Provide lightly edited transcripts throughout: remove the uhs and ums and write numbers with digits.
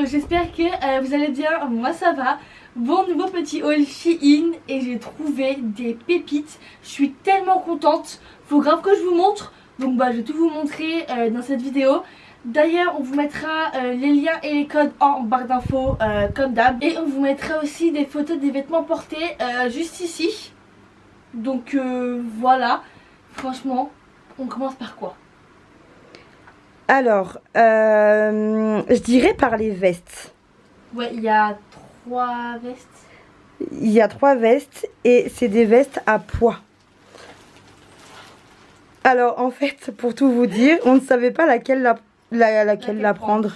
j'espère que vous allez bien, moi ça va. Bon, nouveau petit haul Shein et j'ai trouvé des pépites. Je suis tellement contente, faut grave que je vous montre. Donc bah je vais tout vous montrer dans cette vidéo. D'ailleurs on vous mettra les liens et les codes en barre d'infos comme d'hab. Et on vous mettra aussi des photos des vêtements portés juste ici. Donc voilà, franchement on commence par quoi? Alors, je dirais par les vestes. Ouais, il y a 3 vestes. Il y a 3 vestes et c'est des vestes à poids. Alors, en fait, pour tout vous dire, on ne savait pas laquelle prendre.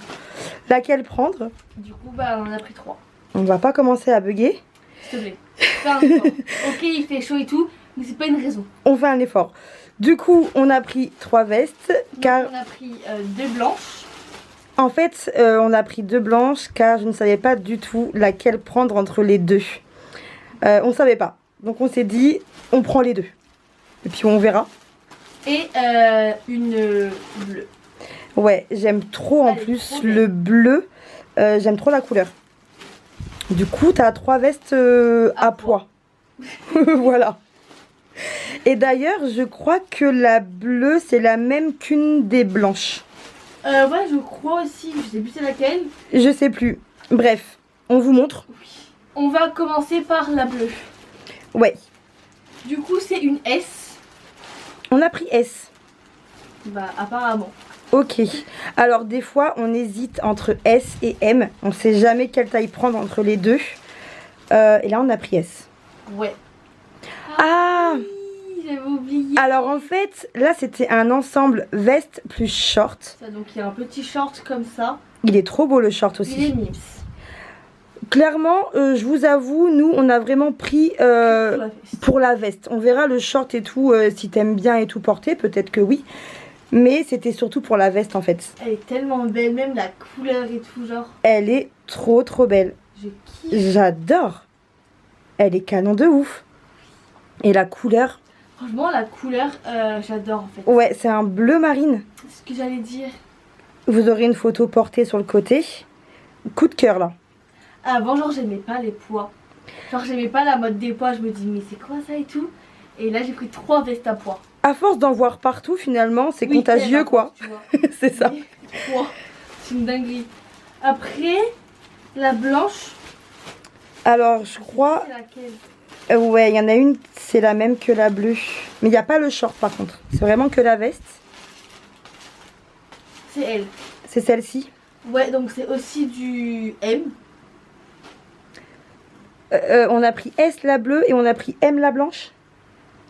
Laquelle prendre. Du coup, bah, on en a pris 3. On va pas commencer à bugger. S'il te plaît. Fais un effort. Ok, il fait chaud et tout, mais c'est pas une raison. On fait un effort. Du coup, on a pris 3 vestes. Car on a pris 2 blanches. En fait, on a pris 2 blanches car je ne savais pas du tout laquelle prendre entre les deux. On savait pas. Donc on s'est dit, on prend les deux. Et puis on verra. Et une bleue. Ouais, j'aime trop en plus le bleu. J'aime trop la couleur. Du coup, tu as 3 vestes à poids. Voilà. Et d'ailleurs, je crois que la bleue, c'est la même qu'une des blanches. Ouais, je crois aussi. Je sais plus c'est laquelle. Je sais plus. Bref, on vous montre. Oui. On va commencer par la bleue. Ouais. Du coup, c'est une S. On a pris S. Bah, apparemment. Ok. Alors, des fois, on hésite entre S et M. On sait jamais quelle taille prendre entre les deux. Et là, on a pris S. Ouais. Ah oui, j'avais oublié. Alors, en fait, là, c'était un ensemble veste plus short. Ça, donc, il y a un petit short comme ça. Il est trop beau, le short aussi. Il est mims. Clairement, je vous avoue, nous, on a vraiment pris pour la veste. On verra le short et tout, si t'aimes bien et tout porter, peut-être que oui. Mais c'était surtout pour la veste, en fait. Elle est tellement belle, même la couleur et tout, genre. Elle est trop, trop belle. Je kiffe. J'adore. Elle est canon de ouf. Et la couleur. Franchement, la couleur, j'adore, en fait. Ouais, c'est un bleu marine. C'est ce que j'allais dire. Vous aurez une photo portée sur le côté. Coup de cœur, là. Avant, genre, j'aimais pas les poids. Genre, j'aimais pas la mode des poids. Je me dis, mais c'est quoi ça et tout? Et là, j'ai pris 3 vestes à poids. À force d'en voir partout, finalement, c'est contagieux, quoi. C'est ça. Wow, c'est une dinguerie. Après, la blanche. Alors, je crois... C'est laquelle? Ouais, il y en a une, c'est la même que la bleue. Mais il n'y a pas le short, par contre. C'est vraiment que la veste. C'est elle. C'est celle-ci. Ouais, donc c'est aussi du M. On a pris S, la bleue, et on a pris M, la blanche.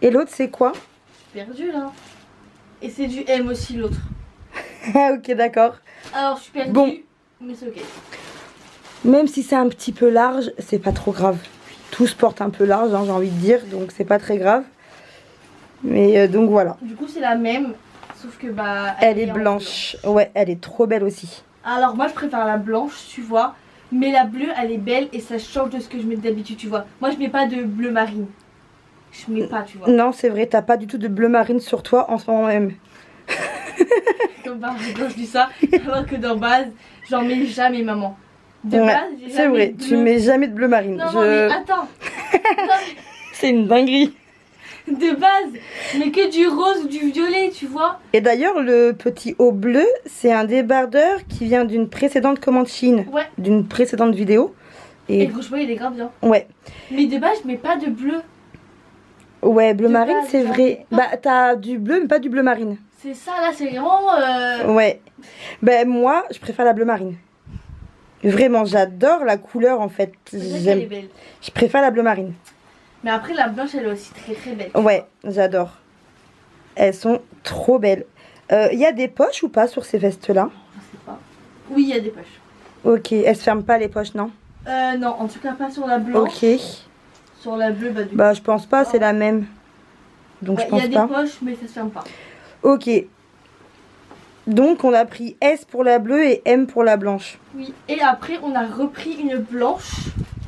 Et l'autre, c'est quoi? Je suis perdue, là. Et c'est du M aussi, l'autre. Ah, ok, d'accord. Alors, je suis perdue, bon. Mais c'est ok. Même si c'est un petit peu large, c'est pas trop grave. Tout se porte un peu large, hein, j'ai envie de dire, donc c'est pas très grave. Mais donc voilà. Du coup, c'est la même, sauf que bah... Elle est blanche. Ouais, elle est trop belle aussi. Alors, moi, je préfère la blanche, tu vois. Mais la bleue, elle est belle et ça change de ce que je mets d'habitude, tu vois. Moi, je mets pas de bleu marine. Je mets pas, tu vois. Non, c'est vrai, t'as pas du tout de bleu marine sur toi en ce moment même. Comme par exemple, quand je dis ça, alors que dans base, j'en mets jamais, maman. De ouais, base, j'ai c'est vrai, tu mets jamais de bleu marine. Non, mais attends. C'est une dinguerie. De base, mais que du rose ou du violet, tu vois. Et d'ailleurs, le petit haut bleu, c'est un débardeur qui vient d'une précédente commande Shein. Ouais. D'une précédente vidéo. Et franchement, il est grave bien. Ouais. Mais de base, je mets pas de bleu. Ouais, bleu de marine, base, c'est vrai. Bah, t'as du bleu, mais pas du bleu marine. C'est ça, là, c'est vraiment... Ouais. Ben, moi, je préfère la bleu marine. Vraiment, j'adore la couleur, en fait. Elle est belle. Je préfère la bleu marine. Mais après, la blanche, elle est aussi très très belle. Ouais, j'adore. Elles sont trop belles. Il y a des poches ou pas sur ces vestes-là? Je sais pas. Oui, il y a des poches. Ok, elles se ferment pas les poches, non? Non, en tout cas pas sur la blanche. Ok. Sur la bleue, bah du coup. Bah, je pense pas, c'est la même. Donc, ouais, je pense pas. Il y a des poches, mais ça se ferme pas. Ok. Donc, on a pris S pour la bleue et M pour la blanche. Oui, et après, on a repris une blanche.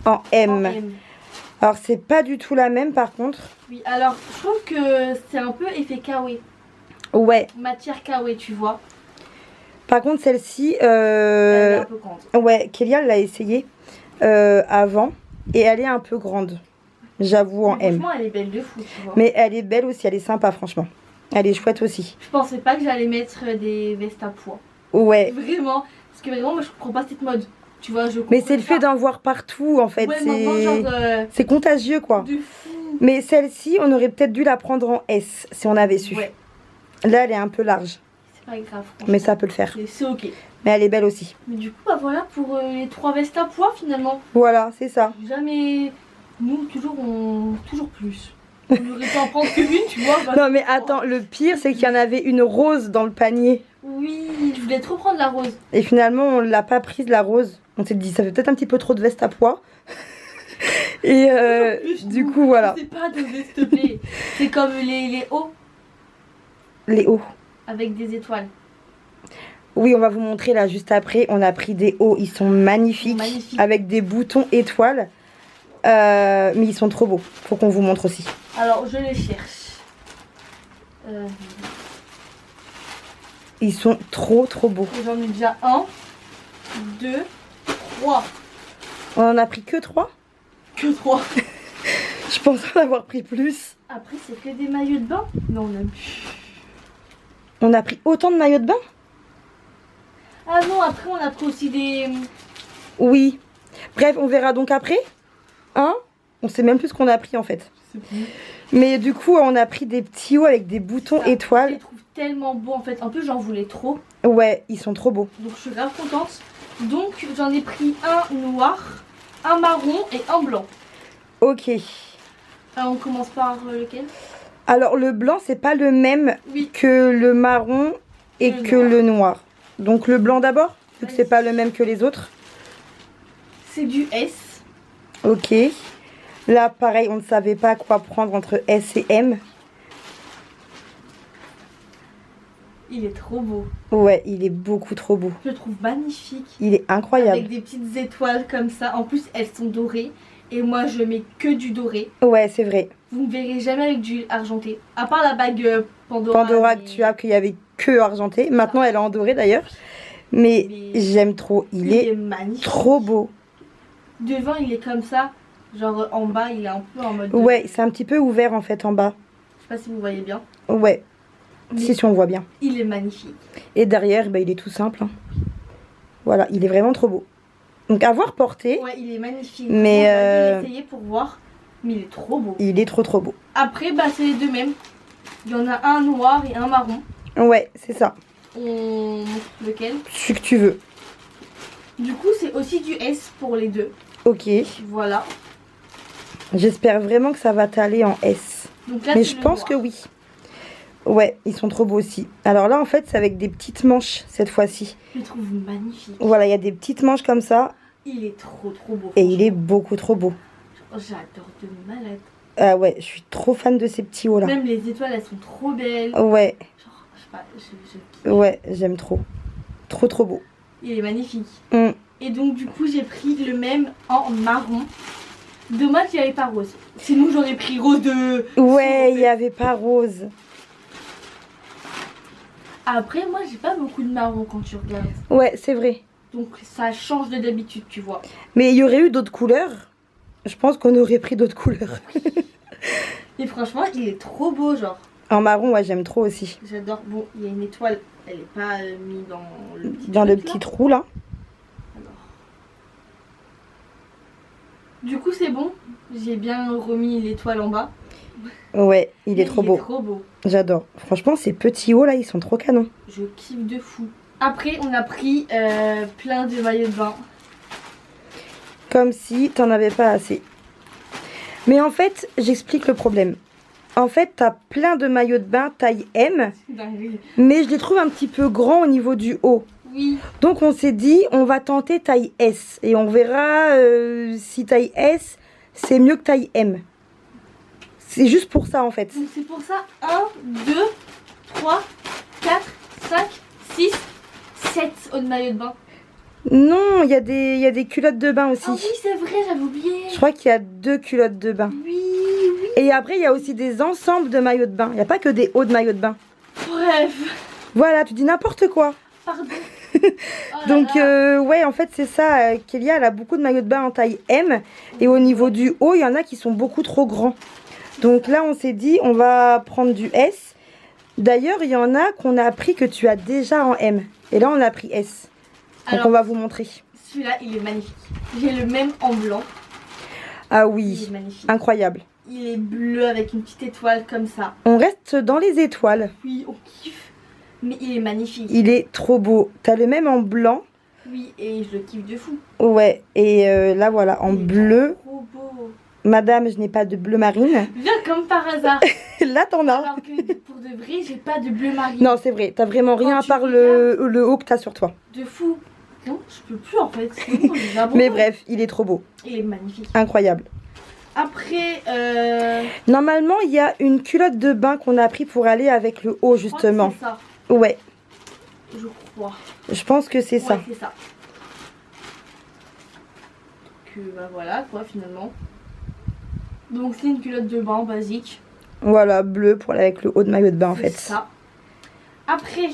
En M. En M. Alors, c'est pas du tout la même, par contre. Oui, alors, je trouve que c'est un peu effet kawaii. Ouais. Matière kawaii, tu vois. Par contre, celle-ci, Elle est un peu grande. ouais, Kélia l'a essayé avant et elle est un peu grande. J'avoue en Mais M. franchement, elle est belle de fou, tu vois. Mais elle est belle aussi, elle est sympa, franchement. Elle est chouette aussi. Je pensais pas que j'allais mettre des vestes à pois. Ouais. Vraiment. Parce que vraiment, moi, je comprends pas cette mode. Tu vois, je comprends Mais c'est le fait pas. d'en voir partout, en fait. Ouais, maintenant, genre, C'est contagieux, quoi. de fou. Mais celle-ci, on aurait peut-être dû la prendre en S, si on avait su. Ouais, Là, elle est un peu large. c'est pas grave. franchement. Mais ça peut le faire. C'est ok. Mais elle est belle aussi. Mais du coup, bah voilà pour les 3 vestes à pois finalement. Voilà, c'est ça. Jamais. Nous, toujours plus. On aurait pu en prendre qu'une, tu vois. bah, Non, mais attends, le pire, c'est qu'il y en avait une rose dans le panier. Oui, je voulais trop prendre la rose. Et finalement, on l'a pas prise, la rose. On s'est dit, ça fait peut-être un petit peu trop de veste à pois. Et du coup, voilà. C'est pas de vestes, s'il te plaît. C'est comme les hauts Les hauts. avec des étoiles. Oui, on va vous montrer là juste après. On a pris des hauts, ils sont magnifiques. Magnifiques. Avec des boutons étoiles. Mais ils sont trop beaux. Faut qu'on vous montre aussi. Alors, je les cherche. Ils sont trop beaux. J'en ai déjà 1, 2, 3. On en a pris que 3. Que 3. Je pense en avoir pris plus. Après, c'est que des maillots de bain. Non, on a plus. On a pris autant de maillots de bain? Ah non, après, on a pris aussi des. Oui. Bref, on verra donc après. Hein? On sait même plus ce qu'on a pris en fait. Mais du coup, on a pris des petits hauts avec des boutons Je les étoiles. trouve tellement beaux en fait. En plus, j'en voulais trop. Ouais, ils sont trop beaux. Donc, je suis grave contente. Donc, j'en ai pris un noir, un marron et un blanc. Ok. Alors, on commence par lequel? Alors, le blanc, c'est pas le même Oui. que le marron et Le que noir. le noir. Donc, le blanc d'abord, vu que Vas-y. c'est pas le même que les autres. C'est du S. Ok. Là, pareil, on ne savait pas quoi prendre entre S et M. Il est trop beau. Ouais, il est beaucoup trop beau. Je le trouve magnifique. Il est incroyable. Avec des petites étoiles comme ça. En plus, elles sont dorées. Et moi, je mets que du doré. Ouais, c'est vrai. Vous ne verrez jamais avec du argenté. À part la bague Pandora. Pandora mais que tu as, qu'il y avait que argenté. Maintenant, elle est en doré d'ailleurs. Mais j'aime trop. Il est magnifique. trop beau. Devant, il est comme ça. Genre en bas, il est un peu en mode. Ouais, c'est un petit peu ouvert en fait en bas. Je sais pas si vous voyez bien. Ouais, Mais si on voit bien. il est magnifique. Et derrière, bah, il est tout simple. Hein. Voilà, il est vraiment trop beau. Donc à voir porter, Ouais, il est magnifique. Mais, On va essayer pour voir. Mais il est trop beau. il est trop beau. Après, bah, c'est les deux mêmes. Il y en a un noir et un marron. Ouais, c'est ça. On montre lequel. Ce que tu veux. Du coup, c'est aussi du S pour les deux. Ok. Voilà. J'espère vraiment que ça va t'aller en S. Donc là, Mais c'est je le pense noir. que oui. Ouais, ils sont trop beaux aussi. Alors là, en fait, c'est avec des petites manches cette fois-ci. Je le trouve magnifique. Voilà, il y a des petites manches comme ça. Il est trop beau. Et il est beaucoup trop beau. franchement. J'adore de malade. Ah ouais, je suis trop fan de ces petits hauts là. Même les étoiles, elles sont trop belles. Ouais, Genre, je sais pas, je kiffe. ouais, j'aime trop. Trop beau. Il est magnifique. Mm. Et donc, du coup, j'ai pris le même en marron. Dommage, il n'y avait pas rose. Sinon, j'aurais pris rose de. Ouais, il n'y avait pas rose. Après, moi, j'ai pas beaucoup de marron quand tu regardes. Ouais, c'est vrai. Donc, ça change de d'habitude, tu vois. Mais il y aurait eu d'autres couleurs. Je pense qu'on aurait pris d'autres couleurs. Et franchement, il est trop beau, genre. En marron, ouais, j'aime trop aussi. J'adore. Bon, il y a une étoile. Elle est pas mise dans le petit Dans le truc, là. petit trou là. Alors. Du coup, c'est bon. J'ai bien remis l'étoile en bas. Ouais, il est trop beau. Trop beau. J'adore. Franchement, ces petits hauts là, ils sont trop canons. Je kiffe de fou. Après, on a pris plein de maillots de bain. Comme si t'en avais pas assez. Mais en fait, j'explique le problème. En fait, t'as plein de maillots de bain taille M, Dinguerie. mais je les trouve un petit peu grands au niveau du haut. Oui. Donc on s'est dit, on va tenter taille S. Et on verra si taille S, c'est mieux que taille M. C'est juste pour ça en fait. Donc c'est pour ça 1, 2, 3, 4, 5, 6, 7 autres maillots de bain. Non, il y a des culottes de bain aussi. Ah oui, c'est vrai, j'avais oublié. Je crois qu'il y a 2 culottes de bain. Oui. Et après, il y a aussi des ensembles de maillots de bain. Il n'y a pas que des hauts de maillots de bain. Bref. Voilà, tu dis n'importe quoi. Pardon. là Donc là. ouais, en fait c'est ça, Kélia elle a beaucoup de maillots de bain en taille M et au niveau du haut il y en a qui sont beaucoup trop grands. Donc là on s'est dit on va prendre du S. D'ailleurs il y en a qu'on a appris que tu as déjà en M et là on a pris S. Donc Alors, on va vous montrer. celui-là il est magnifique. J'ai le même en blanc. Ah Il oui, est magnifique. incroyable. Il est bleu avec une petite étoile comme ça. On reste dans les étoiles. Oui, on kiffe. Mais il est magnifique. Il est trop beau. T'as le même en blanc. Oui, et je le kiffe de fou. Ouais, et là voilà, en Il est bleu. trop beau. Madame, je n'ai pas de bleu marine. Bien comme par hasard. Là t'en as. Alors que pour de vrai, j'ai pas de bleu marine. Non, c'est vrai, t'as vraiment rien Quand à tu part regardes- le haut que t'as sur toi. De fou. Non, je peux plus en fait. C'est bon, j'ai abandonné. Mais bref, il est trop beau. Il est magnifique. Incroyable. Après, Normalement, il y a une culotte de bain qu'on a pris pour aller avec le haut, je crois que justement. c'est ça. Ouais, Je crois. je pense que c'est ça. Ouais, c'est ça. Que bah voilà quoi finalement. Donc c'est une culotte de bain basique. Voilà, bleu pour aller avec le haut de maillot de bain, en C'est fait. ça. Après,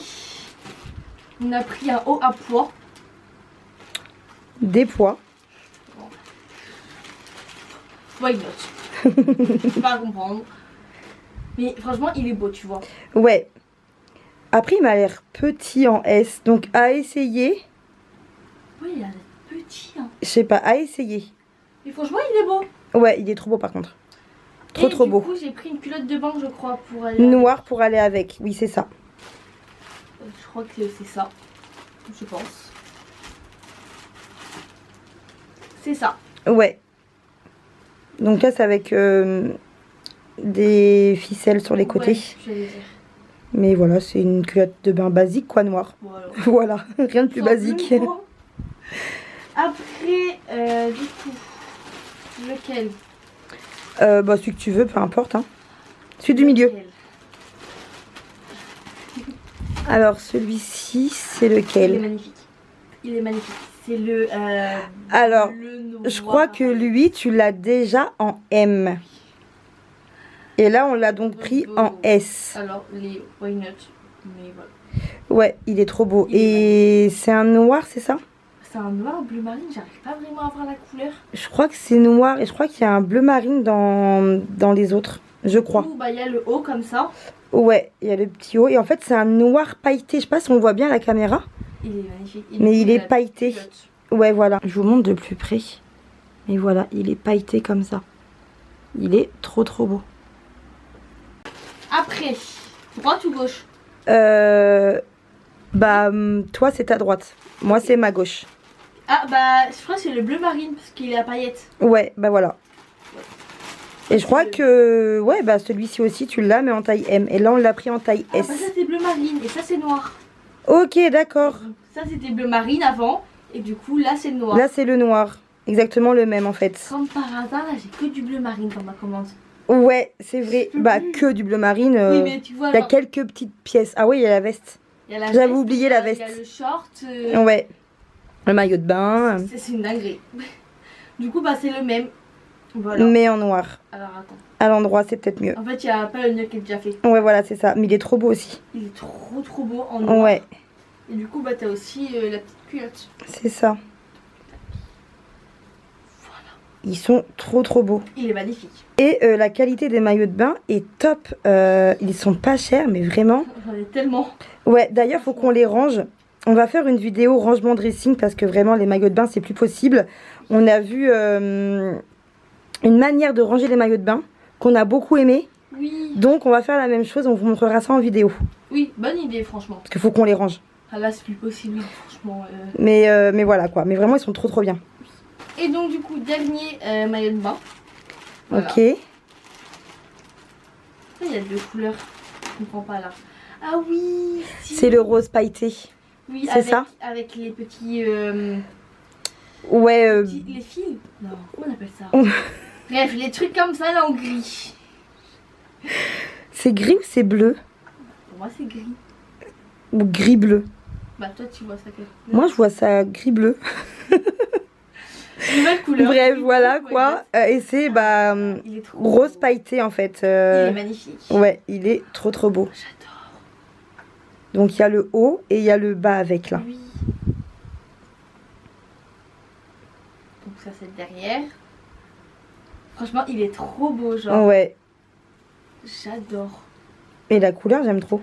on a pris un haut à pois. Des pois. Why not? Je peux pas comprendre. Mais franchement, il est beau, tu vois. Ouais. Après, il m'a l'air petit en S. Donc, à essayer. Ouais, il a l'air petit. Hein. Je sais pas, à essayer. Mais franchement, il est beau. Ouais, il est trop beau, par contre. Trop, trop beau. Du coup, j'ai pris une culotte de bain, je crois, pour aller. Noir pour aller avec. Oui, c'est ça. Je crois que c'est ça. Je pense. C'est ça. Ouais. Donc là, c'est avec des ficelles sur les côtés. Ouais, j'allais dire. Mais voilà, c'est une culotte de bain basique, quoi, noir. Voilà. Voilà, rien de plus basique. Simplement. Après, du coup, lequel? Bah, celui que tu veux, peu importe. Hein. Celui du milieu. Lequel? Alors, celui-ci, c'est Il est lequel? magnifique. Il est magnifique. C'est le. Alors, bleu noir. je crois que lui, tu l'as déjà en M. Et là, on l'a donc pris en S. Alors, les why not? Mais voilà. Ouais, il est trop beau. Il est Et c'est un noir, c'est ça? C'est un noir bleu marine, j'arrive pas vraiment à voir la couleur. Je crois que c'est noir et je crois qu'il y a un bleu marine dans les autres. Je crois. Du coup, bah, il y a le haut comme ça. Ouais, il y a le petit haut. Et en fait, c'est un noir pailleté. Je sais pas si on voit bien à la caméra. Il est magnifique. Et Mais du coup, il est la pailleté. culotte. Ouais, voilà. Je vous montre de plus près. Et voilà, il est pailleté comme ça. Il est trop trop beau. Après, droite ou gauche? Bah, toi, c'est ta droite. Moi, c'est ma gauche. Ah, bah, je crois que c'est le bleu marine parce qu'il est à paillettes. Ouais, bah voilà. Et je crois que, ouais, bah celui-ci aussi, tu l'as, mais en taille M. Et là, on l'a pris en taille Ah, S. bah, ça c'est bleu marine et ça c'est noir. Ok, d'accord. Ça c'était bleu marine avant et du coup là c'est noir. Là, c'est le noir. Exactement le même, en fait. Comme par hasard, là j'ai que du bleu marine dans ma commande. Ouais, c'est vrai. Je peux Bah, plus. que du bleu marine. Oui, mais tu vois, Il y a genre, quelques petites pièces. Ah oui, il y a la veste. il y a la J'avais veste, oublié la il y a veste. le short. Ouais. Le maillot de bain. C'est une dinguerie. Du coup, bah c'est le même. Voilà. Mais en noir. Alors attends. À l'endroit, c'est peut-être mieux. En fait, il y a pas le nœud qui est déjà fait. Ouais, voilà, c'est ça. Mais il est trop beau aussi. Il est trop beau en noir. Ouais, Et du coup, bah t'as aussi la petite culotte. c'est ça. Voilà. Ils sont trop beaux. Il est magnifique. Et la qualité des maillots de bain est top. Ils sont pas chers, mais vraiment. J'en ai tellement. Ouais, d'ailleurs, faut qu'on les range. On va faire une vidéo rangement dressing parce que vraiment, les maillots de bain, c'est plus possible. On a vu une manière de ranger les maillots de bain qu'on a beaucoup aimé. Oui. Donc, on va faire la même chose. On vous montrera ça en vidéo. Oui, bonne idée, franchement. Parce qu'il faut qu'on les range. Ah là, c'est plus possible, franchement. Mais voilà, quoi. Mais vraiment, ils sont trop bien. Et donc, du coup, dernier maillot de bain. Voilà. Ok. Il y a deux couleurs. Je comprends pas là. Ah oui, si. C'est le rose pailleté. Oui, c'est ça avec les petits. Ouais. Les fils. Non, comment on appelle ça? On- Bref, les trucs comme ça là en gris. C'est gris ou c'est bleu? Pour moi, c'est gris. Ou gris-bleu? Bah, toi, tu vois ça quelle couleur? Moi, je vois ça gris-bleu. Nouvelle couleur. Bref, Oui, voilà oui, quoi. Et c'est bah Il est trop rose beau. pailleté en fait. Il est magnifique. Ouais, il est trop beau. J'adore. Donc il y a le haut et il y a le bas avec là. Oui. Donc ça c'est le derrière. Franchement il est trop beau genre. Ouais. J'adore. Et la couleur, j'aime trop.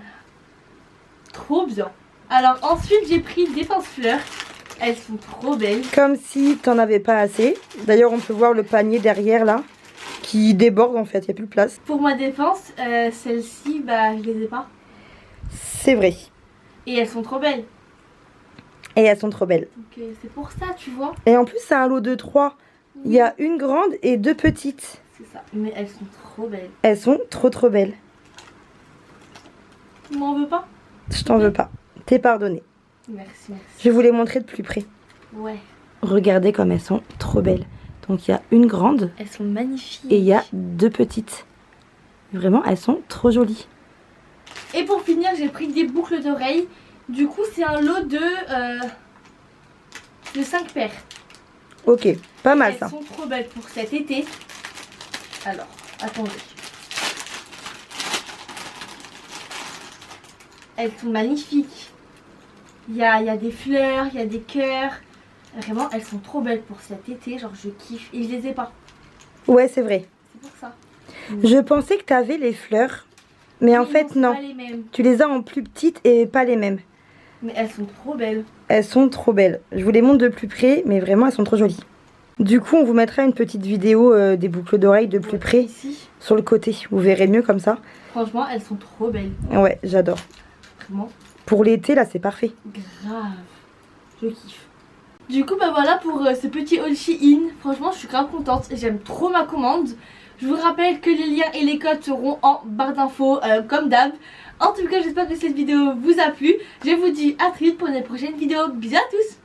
Trop bien. Alors ensuite j'ai pris des pince-fleurs. Elles sont trop belles. Comme si t'en avais pas assez. D'ailleurs, on peut voir le panier derrière là, qui déborde en fait, il n'y a plus de place. Pour ma défense, celles-ci, bah je les ai pas. C'est vrai. Et elles sont trop belles. Et elles sont trop belles. Donc c'est pour ça, tu vois. Et en plus, c'est un lot de 3. Il y a une grande et 2 petites. C'est ça. Mais elles sont trop belles. Elles sont trop belles. Tu m'en veux pas? Je t'en veux pas. T'es pardonné. Merci. Je vais vous les montrer de plus près. Ouais. Regardez comme elles sont trop belles. Donc il y a une grande. Elles sont magnifiques. Et il y a 2 petites. Vraiment, elles sont trop jolies. Et pour finir, j'ai pris des boucles d'oreilles. Du coup, c'est un lot de 5 paires. Ok, pas mal ça. Elles sont trop belles pour cet été. Alors, attendez. Elles sont magnifiques. Il y a des fleurs, il y a des cœurs. Vraiment, elles sont trop belles pour cet été. Genre, je kiffe. Et je les ai pas. Ouais, c'est vrai. C'est pour ça. Je pensais que t'avais les fleurs. Mais en fait, non. Pas les mêmes. Tu les as en plus petites et pas les mêmes. Mais elles sont trop belles. Elles sont trop belles. Je vous les montre de plus près, mais vraiment, elles sont trop jolies. Du coup, on vous mettra une petite vidéo des boucles d'oreilles de plus près. Ici. Sur le côté. Vous verrez mieux comme ça. Franchement, elles sont trop belles. Ouais, j'adore. Vraiment. Pour l'été, là, c'est parfait. Grave. Je kiffe. Du coup, bah voilà pour ce petit haul Shein. Franchement, je suis grave contente. J'aime trop ma commande. Je vous rappelle que les liens et les codes seront en barre d'infos comme d'hab. En tout cas, j'espère que cette vidéo vous a plu. Je vous dis à très vite pour une prochaine vidéo. Bisous à tous.